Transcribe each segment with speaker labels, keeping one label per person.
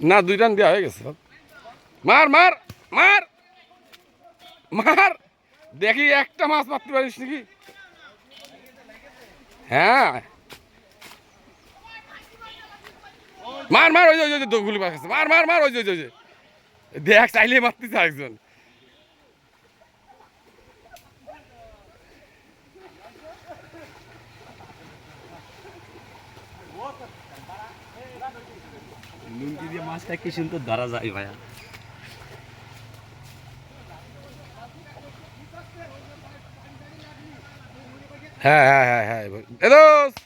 Speaker 1: না 2 রান দেওয়া হয়ে গেছে। মার মার মার মার, দেখি একটা মাছ মারতে পারিস নাকি। হ্যাঁ মার মার, ওই যে গুলি মাছ আছে, মার মার মার, ওই যে দেখ চাইলে মারতেছে একজন।
Speaker 2: লুঙ্গি দিয়ে মাছটা কি সুন্দর ধরা যায় ভাইয়া।
Speaker 1: হ্যাঁ হ্যাঁ হ্যাঁ হ্যাঁ দোস্ত,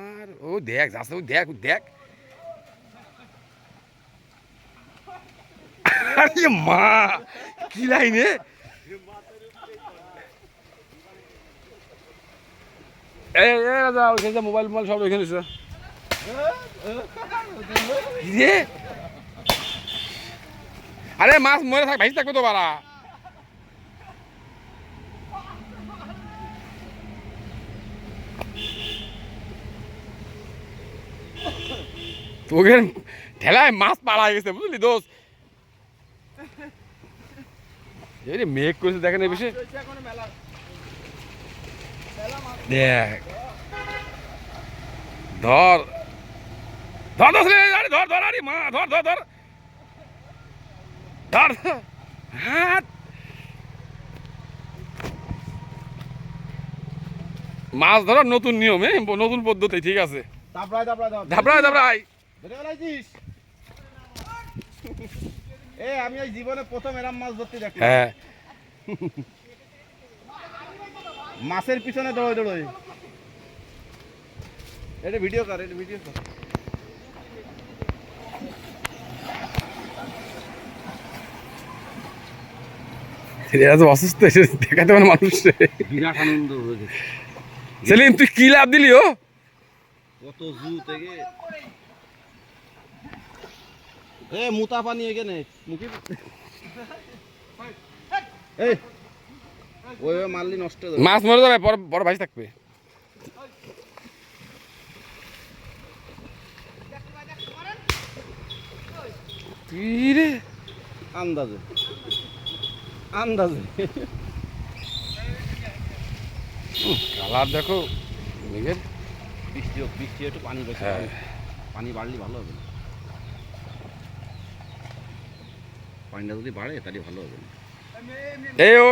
Speaker 1: আর ও দেখ যাচ্ছে, ও দেখ ও দেখ। আরে মা, কি লাইনে এই রাজা, ওইখানে মোবাইল মোবাইল সব ওইখানে রে। আরে মাছ মরে থাক, ভাইস থাকবো তো বাড়া। তোকে ঠেলায় মাছ পালা গেছে বুঝলি দোস্ত। এই মেঘ করেছে দেখেন এই বেশি। দেখ ধর ধর ধর, আরে ধর ধর, আরে মা ধর ধর ধর ধর। হাত মাছ ধরার নতুন নিয়ম, নতুন পদ্ধতি, ঠিক আছে। ধাপড়ায় ধাপড়ায়।
Speaker 3: আমি এই জীবনে প্রথম এরম মাছ ধরতে দেখলাম।
Speaker 1: হ্যাঁ
Speaker 3: মাছের পিছনে দৌড়ে দৌড়ে। এটা ভিডিও কর, এটা ভিডিও কর।
Speaker 1: অসুস্থ দেখাতে মানে মানুষ।
Speaker 2: বিরাট আনন্দ হয়েছে।
Speaker 1: সেলিম তুই কি লাভ দিলি ও?
Speaker 2: কত জু থেকে
Speaker 3: মুতা পানি এখানে মুখে। এই ওই মারলি নষ্ট হয়ে যাবে।
Speaker 1: মাছ মরে যাবে, বড় ভাই থাকবে। রে
Speaker 3: আন্দাজে আন্দাজে।
Speaker 1: কালার দেখো মেঘের।
Speaker 3: বৃষ্টি হোক, বৃষ্টি একটু পানি বেশি,
Speaker 1: হ্যাঁ
Speaker 3: পানি বাড়লে ভালো হবে না। পানিটা যদি বাড়ে তাহলে ভালো হবে না।
Speaker 1: এই ওঠ।